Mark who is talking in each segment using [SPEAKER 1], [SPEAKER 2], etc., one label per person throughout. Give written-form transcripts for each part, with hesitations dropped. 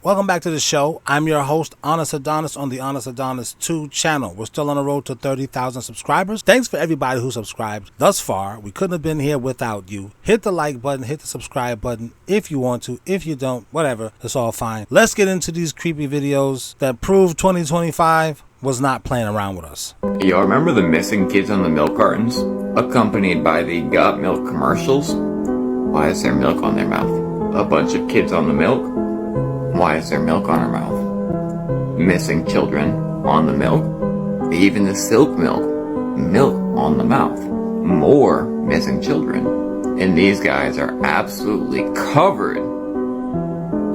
[SPEAKER 1] Welcome back to the show. I'm your host, Honest Adonis, on the Honest Adonis 2 channel. We're still on the road to 30,000 subscribers. Thanks for everybody who subscribed thus far. We couldn't have been here without you. Hit the like button, hit the subscribe button if you want to. If you don't, whatever, it's all fine. Let's get into these creepy videos that prove 2025 was not playing around with us.
[SPEAKER 2] Y'all remember the missing kids on the milk cartons, accompanied by the got milk commercials? Why is there milk on their mouth? A bunch of kids on the milk? Why is there milk on her mouth? Missing children on the milk? Even the silk milk on the mouth. More missing children. And these guys are absolutely covered,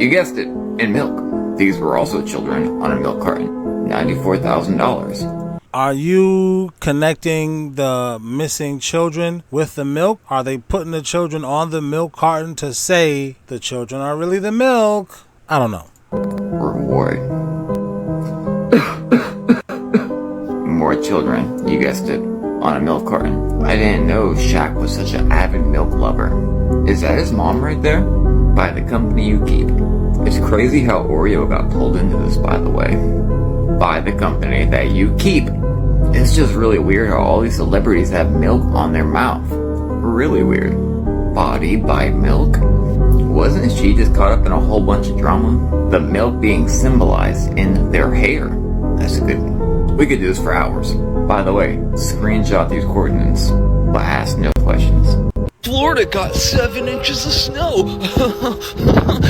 [SPEAKER 2] you guessed it, in milk. These were also children on a milk carton. $94,000.
[SPEAKER 1] Are you connecting the missing children with the milk? Are they putting the children on the milk carton to say the children are really the milk? I don't know.
[SPEAKER 2] Reward. More children, you guessed it, on a milk carton. I didn't know Shaq was such an avid milk lover. Is that his mom right there? By the company you keep. It's crazy how Oreo got pulled into this, by the way. By the company that you keep. It's just really weird how all these celebrities have milk on their mouth. Really weird. Body by milk? Wasn't she just caught up in a whole bunch of drama? The milk being symbolized in their hair. That's a good one. We could do this for hours. By the way, screenshot these coordinates, but ask no questions.
[SPEAKER 3] Florida got 7 inches of snow.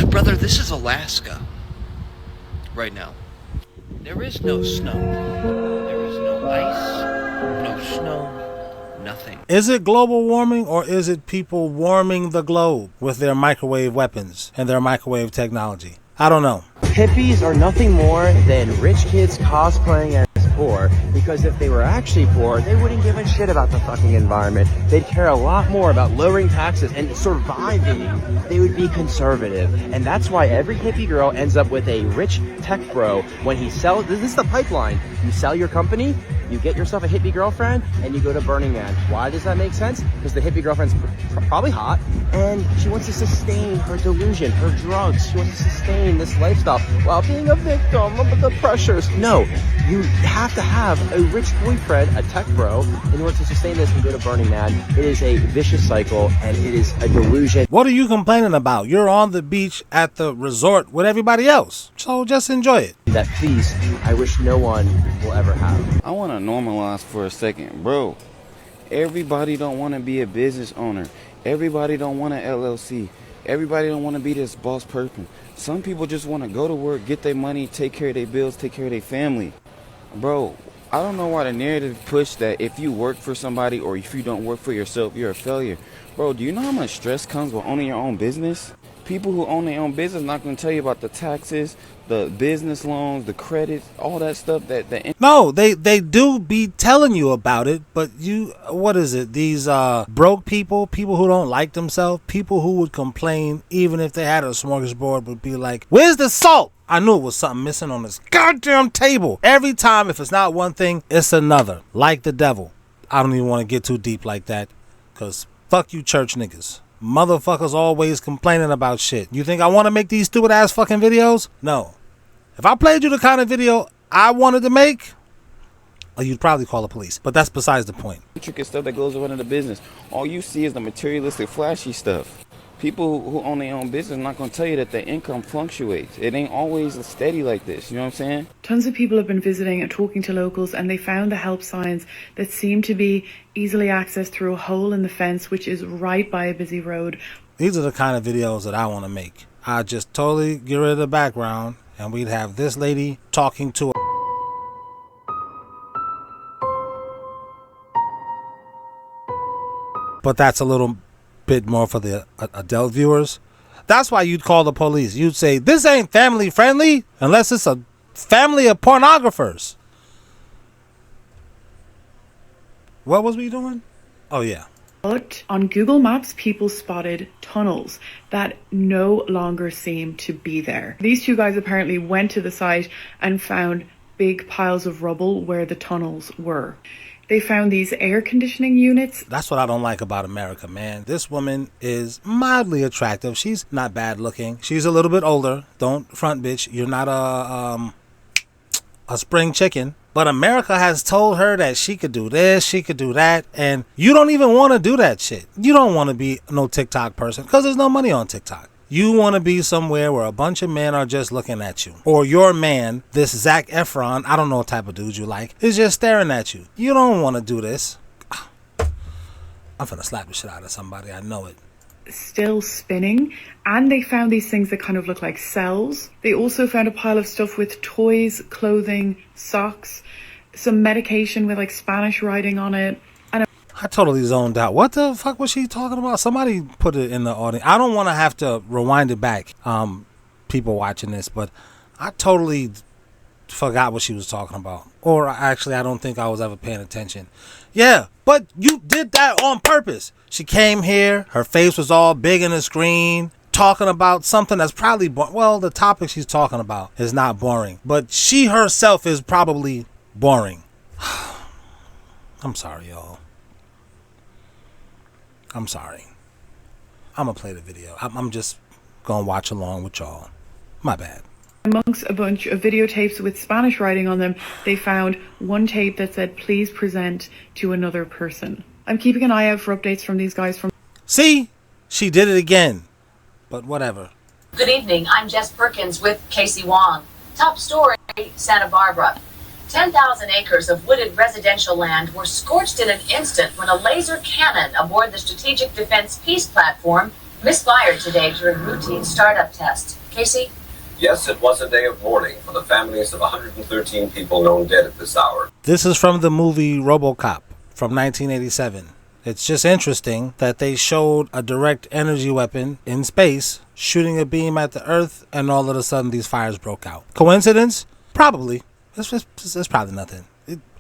[SPEAKER 3] Brother, this is Alaska. Right now. There is no snow. There is no ice, no snow, nothing.
[SPEAKER 1] Is it global warming, or is it people warming the globe with their microwave weapons and their microwave technology? I don't know.
[SPEAKER 4] Hippies are nothing more than rich kids cosplaying as poor, because if they were actually poor, they wouldn't give a shit about the fucking environment. They'd care a lot more about lowering taxes and surviving. They would be conservative. And that's why every hippie girl ends up with a rich tech bro when he sells. This is the pipeline. You sell your company, you get yourself a hippie girlfriend, and you go to Burning Man. Why does that make sense? Because the hippie girlfriend's probably hot, and she wants to sustain her delusion, her drugs. She wants to sustain this lifestyle while being a victim of the pressures. No, you have to have a rich boyfriend, a tech bro, in order to sustain this and go to Burning Man. It is a vicious cycle, and it is a delusion.
[SPEAKER 1] What are you complaining about? You're on the beach at the resort with everybody else, so just enjoy it.
[SPEAKER 4] That peace, I wish no one will ever have.
[SPEAKER 5] I want to normalize for a second, bro. Everybody don't want to be a business owner. Everybody don't want an LLC. Everybody don't want to be this boss person. Some people just want to go to work, get their money, take care of their bills, take care of their family. Bro, I don't know why the narrative push that if you work for somebody or if you don't work for yourself, you're a failure. Bro, do you know how much stress comes with owning your own business? People who own their own business not going to tell you about the taxes, the business loans, the credits, all that stuff
[SPEAKER 1] No, they do be telling you about it, but what is it? These broke people who don't like themselves, people who would complain even if they had a smorgasbord, would be like, "Where's the salt? I knew it was something missing on this goddamn table." Every time, if it's not one thing, it's another. Like the devil. I don't even want to get too deep like that, because fuck you church niggas. Motherfuckers always complaining about shit. You think I want to make these stupid ass fucking videos? No. If I played you the kind of video I wanted to make, you'd probably call the police. But that's besides the point.
[SPEAKER 5] intricate stuff that goes around in the business. All you see is the materialistic, flashy stuff. People who own their own business are not going to tell you that their income fluctuates. It ain't always steady like this. You know what I'm saying?
[SPEAKER 6] Tons of people have been visiting and talking to locals, and they found the help signs that seem to be easily accessed through a hole in the fence, which is right by a busy road.
[SPEAKER 1] These are the kind of videos that I want to make. I just totally get rid of the background, and we'd have this lady talking to a but that's a little bit more for the adult viewers. That's why you'd call the police. You'd say, this ain't family friendly unless it's a family of pornographers. What was we doing? Oh, yeah.
[SPEAKER 6] But on Google Maps, people spotted tunnels that no longer seem to be there. These two guys apparently went to the site and found big piles of rubble where the tunnels were. they found these air conditioning units.
[SPEAKER 1] That's what I don't like about America, man. This woman is mildly attractive. She's not bad looking. She's a little bit older. Don't front, bitch. You're not a spring chicken. But America has told her that she could do this, she could do that, and you don't even want to do that shit. You don't want to be no TikTok person because there's no money on TikTok. You want to be somewhere where a bunch of men are just looking at you. Or your man, this Zac Efron, I don't know what type of dude you like, is just staring at you. You don't want to do this. I'm finna slap the shit out of somebody, I know it.
[SPEAKER 6] Still spinning, and they found these things that kind of look like cells. They also found a pile of stuff with toys, clothing, socks, some medication with like Spanish writing on it.
[SPEAKER 1] I totally zoned out. What the fuck was she talking about? Somebody put it in the audience. I don't want to have to rewind it back, people watching this, but I totally forgot what she was talking about. Or actually, I don't think I was ever paying attention. Yeah, but you did that on purpose. She came here, her face was all big in the screen, talking about something that's probably, well, the topic she's talking about is not boring, but she herself is probably boring. I'm sorry, y'all. I'm sorry. I'm gonna play the video. I'm just gonna watch along with y'all. My bad.
[SPEAKER 6] Amongst a bunch of videotapes with Spanish writing on them, they found one tape that said, "Please present to another person." I'm keeping an eye out for updates from these guys from...
[SPEAKER 1] See? She did it again. But whatever.
[SPEAKER 7] Good evening. I'm Jess Perkins with Casey Wong. Top story, Santa Barbara. 10,000 acres of wooded residential land were scorched in an instant when a laser cannon aboard the Strategic Defense Peace Platform misfired today during routine startup tests. Casey?
[SPEAKER 8] Yes, it was a day of mourning for the families of 113 people known dead at this hour.
[SPEAKER 1] This is from the movie RoboCop from 1987. It's just interesting that they showed a direct energy weapon in space shooting a beam at the Earth, and all of a sudden these fires broke out. Coincidence? Probably. It's probably nothing.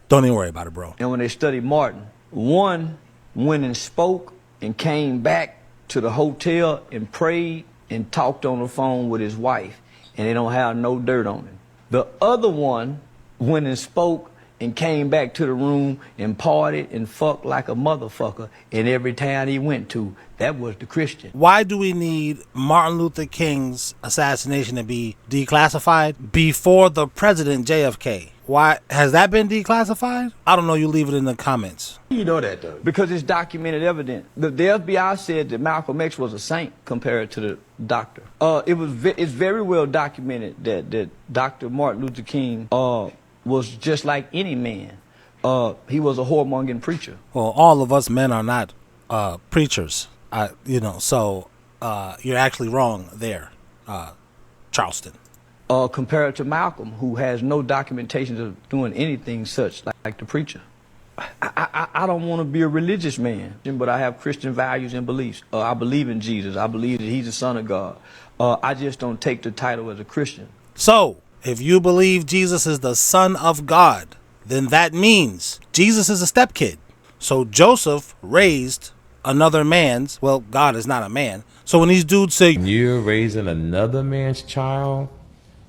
[SPEAKER 1] Don't even worry about it, bro.
[SPEAKER 9] And when they studied Martin, one went and spoke and came back to the hotel and prayed and talked on the phone with his wife, and they don't have no dirt on him. The other one went and spoke and came back to the room and partied and fucked like a motherfucker in every town he went to. That was the Christian.
[SPEAKER 1] Why do we need Martin Luther King's assassination to be declassified before the president JFK? Why has that been declassified? I don't know. You leave it in the comments.
[SPEAKER 9] You know that though, because it's documented evidence. The FBI said that Malcolm X was a saint compared to the doctor. It's very well documented that Dr. Martin Luther King was just like any man. He was a whoremongering preacher.
[SPEAKER 1] Well, all of us men are not preachers. So you're actually wrong there, Charleston.
[SPEAKER 9] Compared to Malcolm, who has no documentation of doing anything such like the preacher. I don't want to be a religious man, but I have Christian values and beliefs. I believe in Jesus. I believe that he's the Son of God. I just don't take the title as a Christian.
[SPEAKER 1] So, if you believe Jesus is the Son of God, then that means Jesus is a stepkid. So Joseph raised another man's, well, God is not a man. So when these dudes say,
[SPEAKER 10] you're raising another man's child,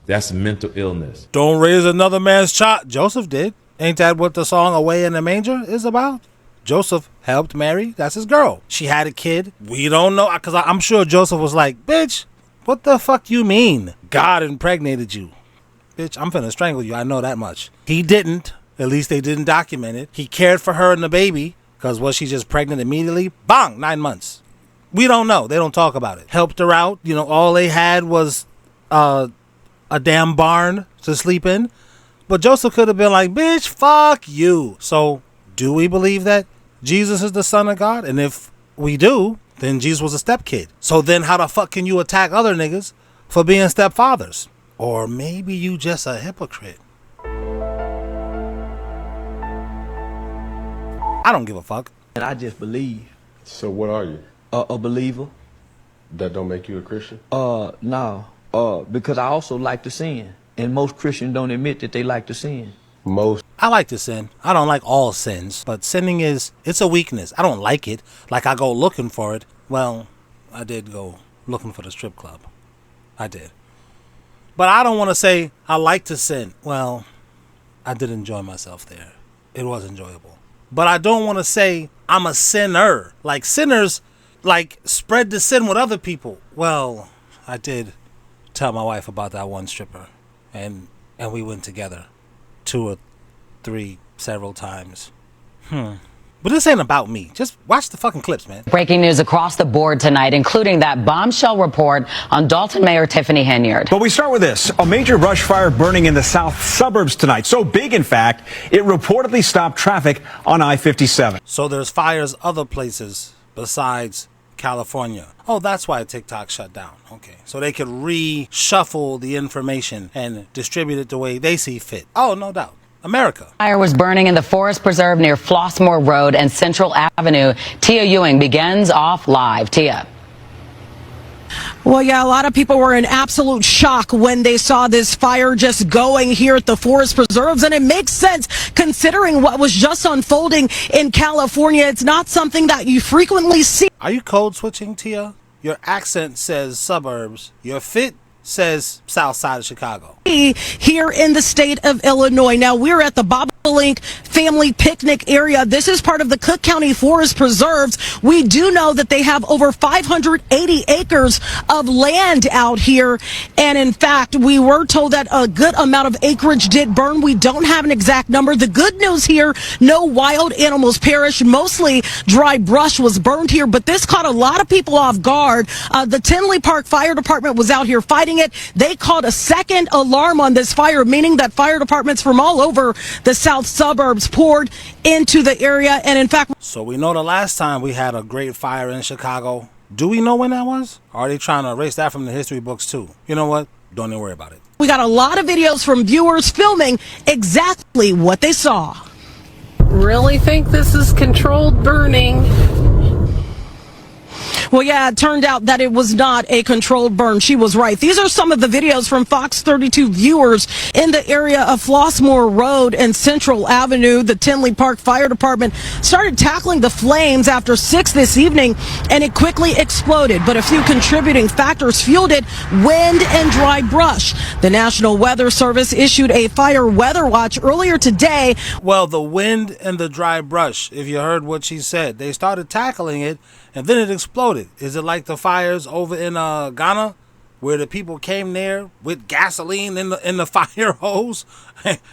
[SPEAKER 10] that's mental illness.
[SPEAKER 1] Don't raise another man's child. Joseph did. Ain't that what the song Away in the Manger is about? Joseph helped Mary. That's his girl. She had a kid. We don't know, because I'm sure Joseph was like, bitch, what the fuck you mean? God impregnated you. Bitch, I'm finna strangle you. I know that much. He didn't. At least they didn't document it. He cared for her and the baby, because was she just pregnant immediately? Bang, 9 months. We don't know. They don't talk about it. Helped her out. All they had was a damn barn to sleep in. But Joseph could have been like, bitch, fuck you. So do we believe that Jesus is the Son of God? And if we do, then Jesus was a stepkid. So then how the fuck can you attack other niggas for being stepfathers? Or maybe you just a hypocrite. I don't give a fuck.
[SPEAKER 9] And I just believe.
[SPEAKER 11] So what are you?
[SPEAKER 9] A believer.
[SPEAKER 11] That don't make you a Christian?
[SPEAKER 9] No. Because I also like to sin. And most Christians don't admit that they like to sin.
[SPEAKER 1] I like to sin. I don't like all sins. But sinning it's a weakness. I don't like it. Like I go looking for it. Well, I did go looking for the strip club. I did. But I don't want to say I like to sin. Well, I did enjoy myself there. It was enjoyable. but I don't want to say I'm a sinner. Like sinners, like spread the sin with other people. Well, I did tell my wife about that one stripper, and we went together 2 or 3 several times. But this ain't about me. Just watch the fucking clips, man.
[SPEAKER 12] Breaking news across the board tonight, including that bombshell report on Dalton Mayor Tiffany Henyard.
[SPEAKER 13] But we start with this. A major brush fire burning in the south suburbs tonight. So big, in fact, it reportedly stopped traffic on I-57.
[SPEAKER 1] So there's fires other places besides California. Oh, that's why TikTok shut down. Okay. So they could reshuffle the information and distribute it the way they see fit. Oh, no doubt. America.
[SPEAKER 12] Fire was burning in the forest preserve near Flossmoor Road and Central Avenue. Tia Ewing begins off live. Tia.
[SPEAKER 14] Well, yeah, a lot of people were in absolute shock when they saw this fire just going here at the forest preserves. And it makes sense considering what was just unfolding in California. It's not something that you frequently see.
[SPEAKER 1] Are you code switching, Tia? Your accent says suburbs. Your fit says south side of Chicago.
[SPEAKER 14] Here in the state of Illinois. Now, we're at the Bobolink Family Picnic area. This is part of the Cook County Forest Preserves. We do know that they have over 580 acres of land out here. And in fact, we were told that a good amount of acreage did burn. We don't have an exact number. The good news here, no wild animals perished. Mostly dry brush was burned here, but this caught a lot of people off guard. The Tinley Park Fire Department was out here fighting it. They called a second alarm on this fire, meaning that fire departments from all over the south suburbs poured into the area. And in fact,
[SPEAKER 1] so we know the last time we had a great fire in Chicago. Do we know when that was? Or are they trying to erase that from the history books too? You know what? Don't even worry about it.
[SPEAKER 14] We got a lot of videos from viewers filming exactly what they saw.
[SPEAKER 15] Really think this is controlled burning?
[SPEAKER 14] Well, yeah, it turned out that it was not a controlled burn. She was right. These are some of the videos from Fox 32 viewers in the area of Flossmoor Road and Central Avenue. The Tinley Park Fire Department started tackling the flames after 6 this evening, and it quickly exploded. But a few contributing factors fueled it: wind and dry brush. The National Weather Service issued a fire weather watch earlier today.
[SPEAKER 1] Well, the wind and the dry brush, if you heard what she said, they started tackling it, and then it exploded. Is it like the fires over in Ghana, where the people came there with gasoline in the fire hose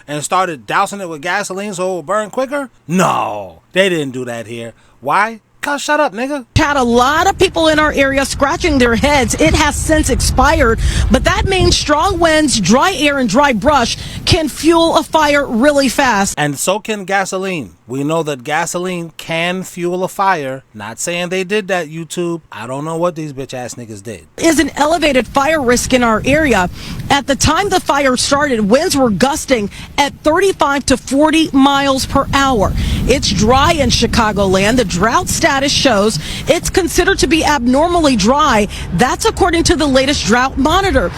[SPEAKER 1] and started dousing it with gasoline so it would burn quicker? No, they didn't do that here. Why? Cause shut up, nigga.
[SPEAKER 14] Had a lot of people in our area scratching their heads. It has since expired, but that means strong winds, dry air, and dry brush can fuel a fire really fast.
[SPEAKER 1] And so can gasoline. We know that gasoline can fuel a fire. Not saying they did that, YouTube. I don't know what these bitch ass niggas did.
[SPEAKER 14] Is an elevated fire risk in our area. At the time the fire started, winds were gusting at 35 to 40 miles per hour. It's dry in Chicagoland. The drought status shows it's considered to be abnormally dry. That's according to the latest drought monitor.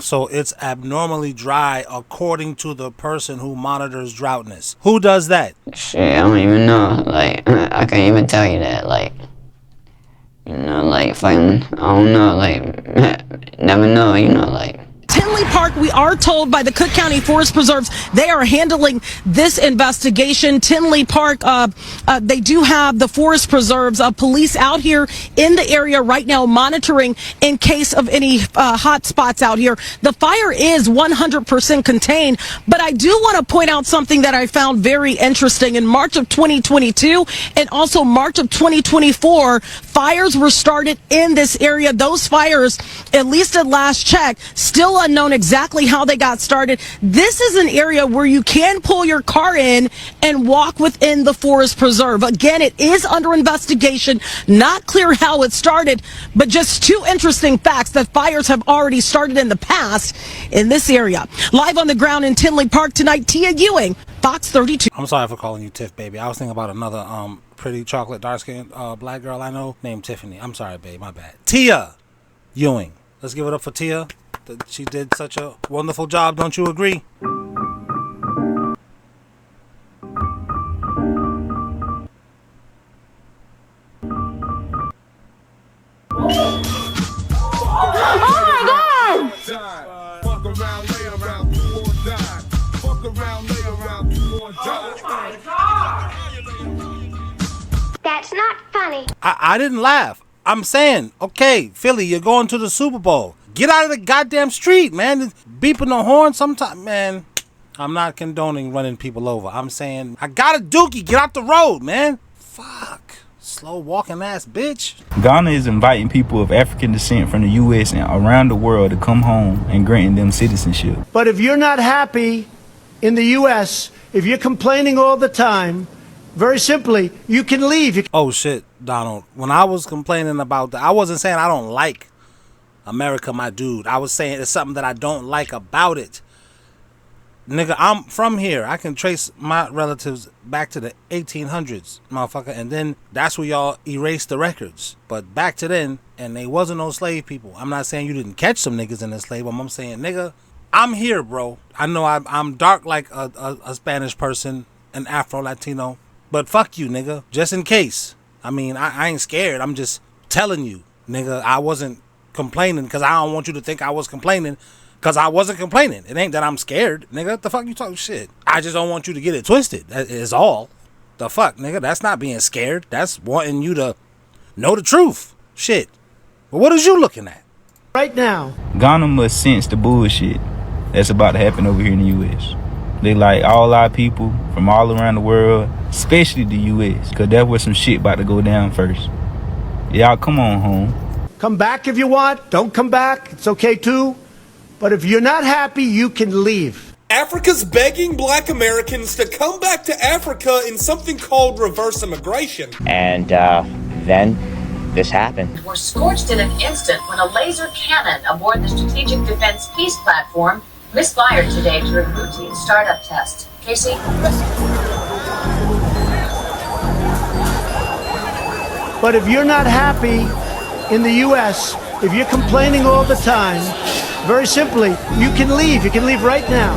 [SPEAKER 1] So it's abnormally dry according to the person who monitors droughtness. Who does that?
[SPEAKER 16] Shit, I don't even know. Like, I can't even tell you that. Like, you know, like, fighting, I don't know, like, never know, you know, like.
[SPEAKER 14] Tinley Park, we are told by the Cook County Forest Preserves, they are handling this investigation. Tinley Park, they do have the Forest Preserves police out here in the area right now monitoring in case of any hot spots out here. The fire is 100% contained, but I do want to point out something that I found very interesting. In March of 2022 and also March of 2024, fires were started in this area. Those fires, at least at last check, still unknown exactly how they got started. This is an area where you can pull your car in and walk within the forest preserve. Again, it is under investigation. Not clear how it started, but just 2 interesting facts that fires have already started in the past in this area. Live on the ground in Tinley Park tonight, Tia Ewing, Fox 32.
[SPEAKER 1] I'm sorry for calling you Tiff, baby. I was thinking about another pretty chocolate dark-skinned black girl I know named Tiffany. I'm sorry, babe. My bad. Tia Ewing. Let's give it up for Tia. She did such a wonderful job, don't you agree?
[SPEAKER 17] That's not funny.
[SPEAKER 1] I didn't laugh. I'm saying, okay, Philly, you're going to the Super Bowl. Get out of the goddamn street, man. Beeping the horn sometime, man. I'm not condoning running people over. I'm saying, I got a dookie. Get out the road, man. Fuck. Slow walking ass bitch.
[SPEAKER 18] Ghana is inviting people of African descent from the U.S. and around the world to come home and granting them citizenship.
[SPEAKER 19] But if you're not happy in the U.S., if you're complaining all the time, very simply, you can leave.
[SPEAKER 1] Oh shit, Donald. When I was complaining about that, I wasn't saying I don't like America, my dude. I was saying it's something that I don't like about it. Nigga, I'm from here. I can trace my relatives back to the 1800s, motherfucker. And then that's where y'all erased the records. But back to then, and they wasn't no slave people. I'm not saying you didn't catch some niggas in the slave, but I'm saying, nigga, I'm here, bro. I know I'm dark like a Spanish person, an Afro-Latino. But fuck you, nigga. Just in case. I mean, I ain't scared. I'm just telling you, nigga, I wasn't complaining because I don't want you to think I was complaining. Because I wasn't complaining. It ain't that I'm scared. Nigga, what the fuck you talking shit? I just don't want you to get it twisted. That is all. The fuck, nigga? That's not being scared. That's wanting you to know the truth. Shit. But what is you looking at?
[SPEAKER 19] Right now.
[SPEAKER 18] Ghana must sense the bullshit that's about to happen over here in the U.S. They like all our people from all around the world, especially the U.S. Because that's where some shit about to go down first. Y'all come on home.
[SPEAKER 19] Come back if you want. Don't come back. It's okay too. But if you're not happy, you can leave.
[SPEAKER 20] Africa's begging black Americans to come back to Africa in something called reverse immigration.
[SPEAKER 21] And then this happened.
[SPEAKER 7] Were scorched in an instant when a laser cannon aboard the Strategic Defense Peace Platform misfired today during routine startup tests. Casey?
[SPEAKER 19] But if you're not happy in the U.S., if you're complaining all the time, very simply, you can leave. You can leave right now.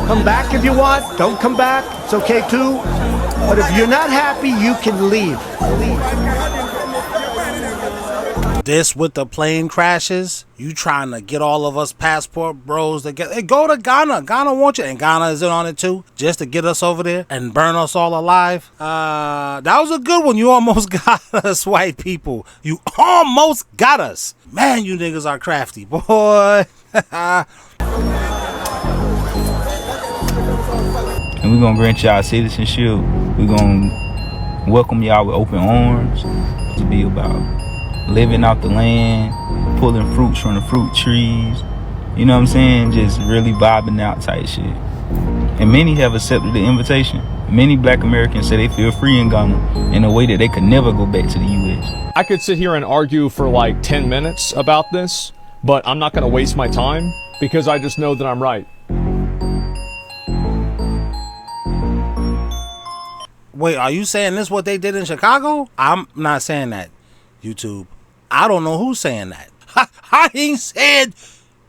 [SPEAKER 19] Come back if you want. Don't come back. It's okay too. But if you're not happy, you can leave.
[SPEAKER 1] This with the plane crashes, you trying to get all of us passport bros to get, hey, go to Ghana. Ghana wants you, and Ghana is in on it too, just to get us over there and burn us all alive. That was a good one. You almost got us, white people. You almost got us. Man, you niggas are crafty, boy.
[SPEAKER 18] And we're gonna grant y'all citizenship. We're gonna welcome y'all with open arms. To be about living off the land, pulling fruits from the fruit trees. You know what I'm saying? Just really vibing out type shit. And many have accepted the invitation. Many black Americans say they feel free in Ghana in a way that they could never go back to the U.S.
[SPEAKER 22] I could sit here and argue for like 10 minutes about this, but I'm not going to waste my time because I just know that I'm right.
[SPEAKER 1] Wait, are you saying this what they did in Chicago? I'm not saying that, YouTube. I don't know who's saying that. I ain't said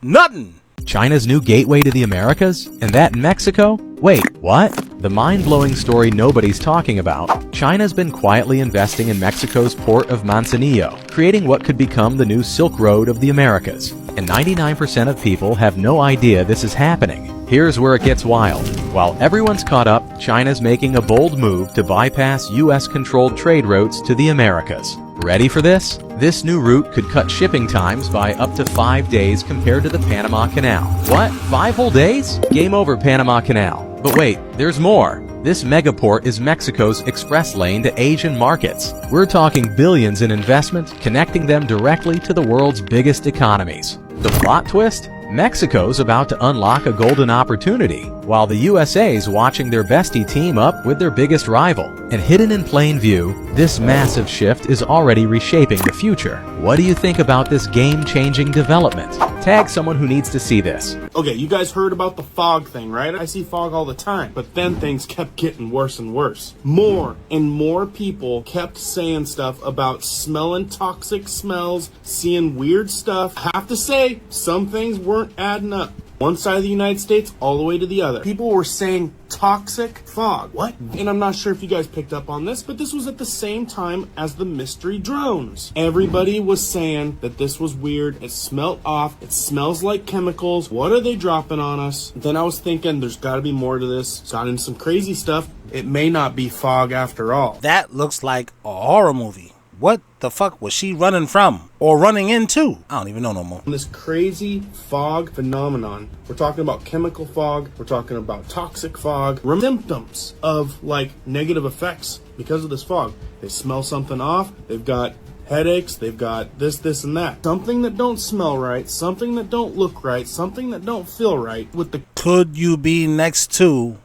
[SPEAKER 1] nothing.
[SPEAKER 23] China's new gateway to the Americas? And that in Mexico? Wait, what? The mind-blowing story nobody's talking about. China's been quietly investing in Mexico's port of Manzanillo, creating what could become the new Silk Road of the Americas. And 99% of people have no idea this is happening. Here's where it gets wild. While everyone's caught up, China's making a bold move to bypass US-controlled trade routes to the Americas. Ready for this? This new route could cut shipping times by up to 5 days compared to the Panama Canal. What? 5 whole days? Game over, Panama Canal. But wait, there's more. This megaport is Mexico's express lane to Asian markets. We're talking billions in investment, connecting them directly to the world's biggest economies. The plot twist? Mexico's about to unlock a golden opportunity, while the USA's watching their bestie team up with their biggest rival. And hidden in plain view, this massive shift is already reshaping the future. What do you think about this game-changing development? Tag someone who needs to see this.
[SPEAKER 24] Okay, you guys heard about the fog thing, right? I see fog all the time, but then things kept getting worse and worse. More and more people kept saying stuff about smelling toxic smells, seeing weird stuff. I have to say, some things weren't adding up. one side of the United States all the way to the other. People were saying toxic fog. What? And I'm not sure if you guys picked up on this, but this was at the same time as the mystery drones. Everybody was saying that this was weird. It smelled off. It smells like chemicals. What are they dropping on us? Then I was thinking there's got to be more to this. Got into some crazy stuff. It may not be fog after all.
[SPEAKER 1] That looks like a horror movie. What the fuck was she running from or running into? I don't even know no more.
[SPEAKER 24] This crazy fog phenomenon. We're talking about chemical fog. We're talking about toxic fog. Symptoms of like negative effects because of this fog. They smell something off. They've got headaches. They've got this, and that. Something that don't smell right. Something that don't look right. Something that don't feel right. With the
[SPEAKER 1] Could you be next to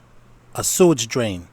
[SPEAKER 1] a sewage drain?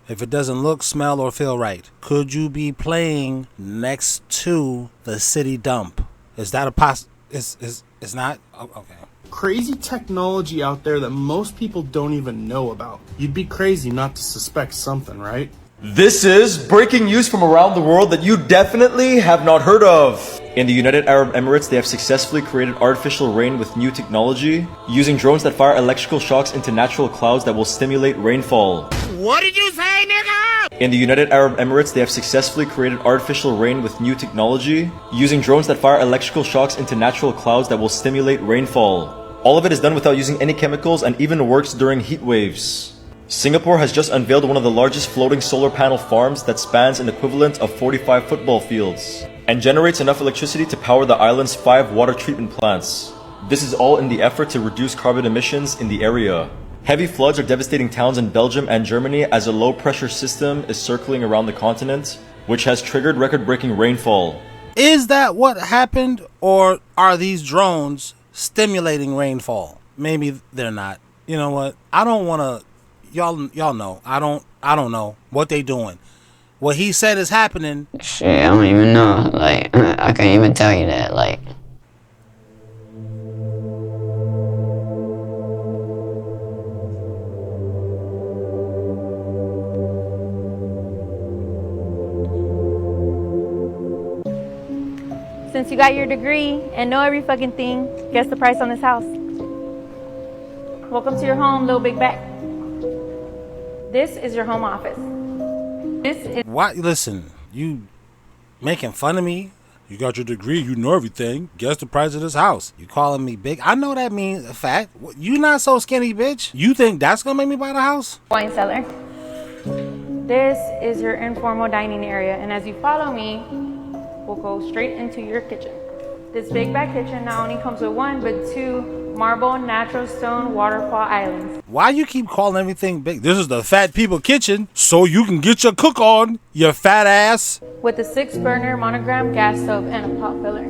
[SPEAKER 1] If it doesn't look, smell, or feel right. Could you be playing next to the city dump? Is that a It's not? Oh, okay.
[SPEAKER 24] crazy technology out there that most people don't even know about. You'd be crazy not to suspect something, right?
[SPEAKER 2] This is breaking news from around the world that you definitely have not heard of. In the United Arab Emirates, they have successfully created artificial rain with new technology, using drones that fire electrical shocks into natural clouds that will stimulate rainfall.
[SPEAKER 3] What did you say, nigga?
[SPEAKER 2] In the United Arab Emirates, they have successfully created artificial rain with new technology, using drones that fire electrical shocks into natural clouds that will stimulate rainfall. All of it is done without using any chemicals and even works during heat waves. Singapore has just unveiled one of the largest floating solar panel farms that spans an equivalent of 45 football fields and generates enough electricity to power the island's 5 water treatment plants. This is all in the effort to reduce carbon emissions in the area. Heavy floods are devastating towns in Belgium and Germany as a low-pressure system is circling around the continent, which has triggered record-breaking rainfall.
[SPEAKER 1] Is that what happened, or are these drones stimulating rainfall? Maybe they're not. You know what? I don't want to. Y'all know. I don't know what they doing. What he said is happening.
[SPEAKER 16] Shit, I don't even know. Like, I can't even tell you that. Like.
[SPEAKER 4] Since you got your degree and know every fucking thing, guess the price on this house. Welcome to your home, little big back. This is your home office. This is...
[SPEAKER 1] What? Listen, you making fun of me? You got your degree, you know everything. Guess the price of this house. You calling me big? I know that means fat. You not so skinny, bitch. You think that's gonna make me buy the house?
[SPEAKER 4] Wine cellar. This is your informal dining area, and as you follow me, we'll go straight into your kitchen. This big back kitchen not only comes with 1 but 2 marble natural stone waterfall islands.
[SPEAKER 1] Why you keep calling everything big? This is the fat people kitchen, so you can get your cook on, you fat ass.
[SPEAKER 4] With a 6-burner monogram gas stove and a pot filler.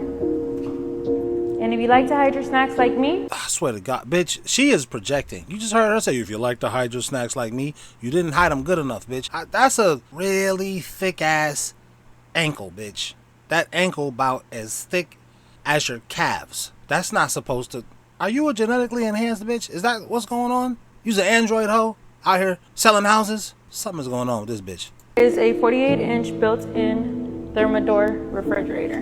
[SPEAKER 4] And if you like to hide your snacks like me,
[SPEAKER 1] I swear to God, bitch, she is projecting. You just heard her say, if you like to hide your snacks like me, you didn't hide them good enough, bitch. That's a really thick ass ankle, bitch. That ankle about as thick as your calves. That's not supposed to. Are you a genetically enhanced bitch? Is that what's going on? You's an android hoe out here selling houses? Something's going on with this bitch.
[SPEAKER 4] Is a 48-inch built-in Thermador refrigerator.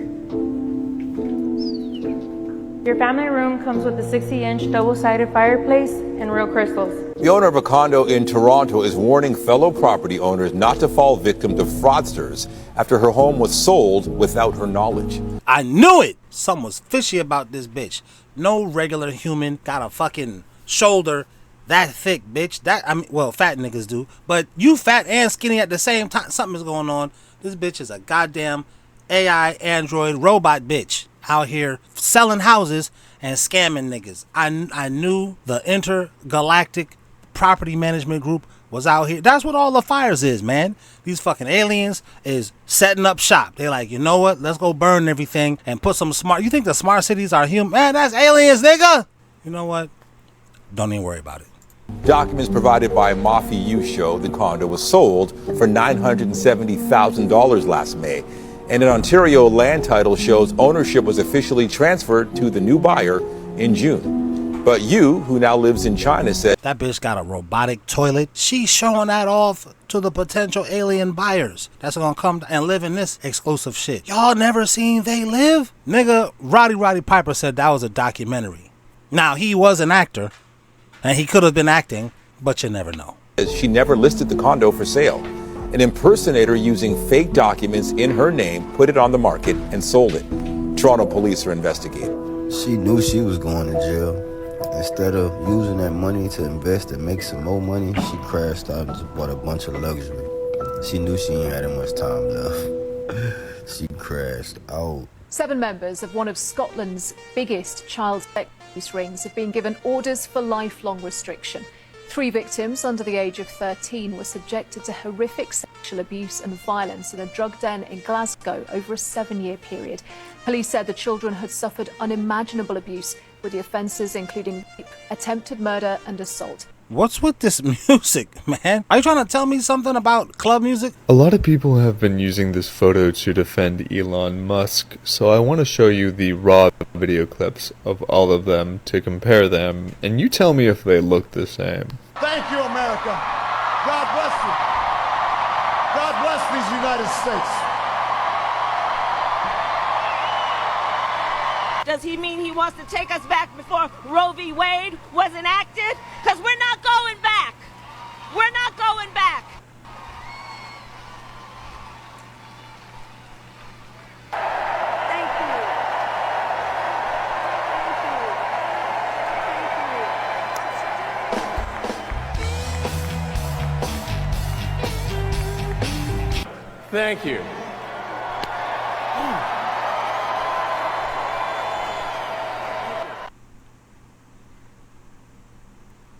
[SPEAKER 4] Your family room comes with a 60-inch double-sided fireplace and real crystals.
[SPEAKER 17] The owner of a condo in Toronto is warning fellow property owners not to fall victim to fraudsters after her home was sold without her knowledge.
[SPEAKER 1] I knew it! Something was fishy about this bitch. No regular human got a fucking shoulder that thick, bitch. Well, fat niggas do. But you fat and skinny at the same time. Something is going on. This bitch is a goddamn AI android robot bitch out here selling houses and scamming niggas. I knew the intergalactic property management group was out here. That's what all the fires is, man. These fucking aliens is setting up shop. They're like, you know what? Let's go burn everything and put some smart. You think the smart cities are human? Man, that's aliens, nigga. You know what? Don't even worry about it.
[SPEAKER 17] Documents provided by Mafi U show the condo was sold for $970,000 last May. And an Ontario land title shows ownership was officially transferred to the new buyer in June. But you, who now lives in China, said
[SPEAKER 1] that bitch got a robotic toilet. She's showing that off to the potential alien buyers that's gonna come and live in this exclusive shit. Y'all never seen They Live? Nigga, Roddy Piper said that was a documentary. Now, he was an actor, And he could have been acting, but you never know.
[SPEAKER 17] She never listed the condo for sale. An impersonator using fake documents in her name put it on the market and sold it. Toronto police are investigating.
[SPEAKER 5] She knew she was going to jail. Instead of using that money to invest and make some more money, she crashed out and just bought a bunch of luxury. She knew she ain't had that much time left. She crashed out.
[SPEAKER 6] 7 members of one of Scotland's biggest child sex abuse rings have been given orders for lifelong restriction. 3 victims under the age of 13 were subjected to horrific sexual abuse and violence in a drug den in Glasgow over a 7-year period. Police said the children had suffered unimaginable abuse, with the offences including rape, attempted murder and assault.
[SPEAKER 1] What's with this music, man? Are you trying to tell me something about club music?
[SPEAKER 8] A lot of people have been using this photo to defend Elon Musk, so I want to show you the raw video clips of all of them to compare them, and you tell me if they look the same.
[SPEAKER 10] Thank you, America. God bless you. God bless these United States.
[SPEAKER 3] Does he mean he wants to take us back before Roe v. Wade was enacted? Because we're not going back. We're not going back. Thank you.
[SPEAKER 24] Thank you.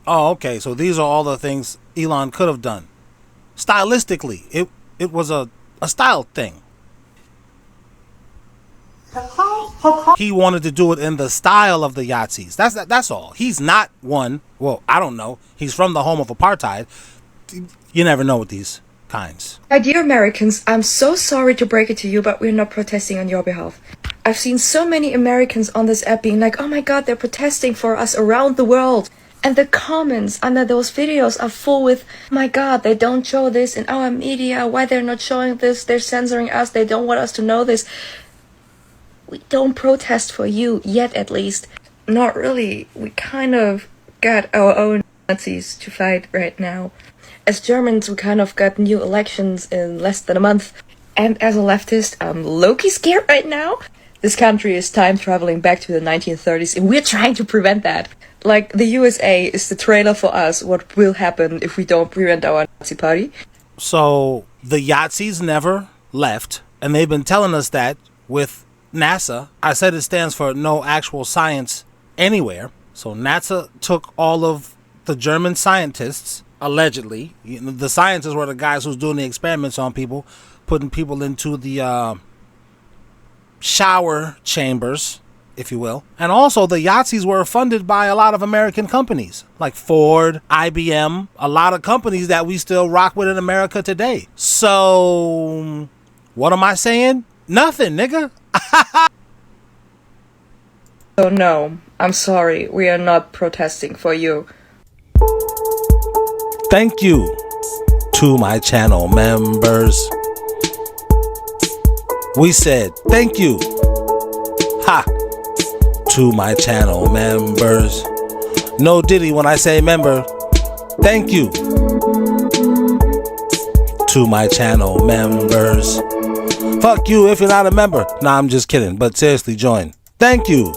[SPEAKER 1] Oh, okay. So these are all the things Elon could have done. Stylistically, it was a style thing. He wanted to do it in the style of the Yahtzees. That's all. He's not one. Well, I don't know. He's from the home of apartheid. You never know with these kinds.
[SPEAKER 25] My dear Americans, I'm so sorry to break it to you, but we're not protesting on your behalf. I've seen so many Americans on this app being like, oh my god, they're protesting for us around the world. And the comments under those videos are full with, my god, they don't show this in our media, why they're not showing this, they're censoring us, they don't want us to know this. We don't protest for you, yet at least. Not really. We kind of got our own Nazis to fight right now. As Germans, we kind of got new elections in less than a month. And as a leftist, I'm low-key scared right now. This country is time traveling back to the 1930s, and we're trying to prevent that. Like, the USA is the trailer for us, what will happen if we don't prevent our Nazi party.
[SPEAKER 1] So, the Yahtzees never left, and they've been telling us that with NASA. I said it stands for no actual science anywhere. So NASA took all of the German scientists, allegedly. The scientists were the guys who's doing the experiments on people, putting people into the shower chambers, if you will. And also the Yahtzees were funded by a lot of American companies like Ford, IBM, a lot of companies that we still rock with in America today. So what am I saying? Nothing, nigga.
[SPEAKER 25] So no, I'm sorry, we are not protesting for you.
[SPEAKER 1] Thank you to my channel members. We said thank you. Ha! To my channel members. No diddy when I say member. Thank you to my channel members. Fuck you if you're not a member. Nah, I'm just kidding. But seriously, join. Thank you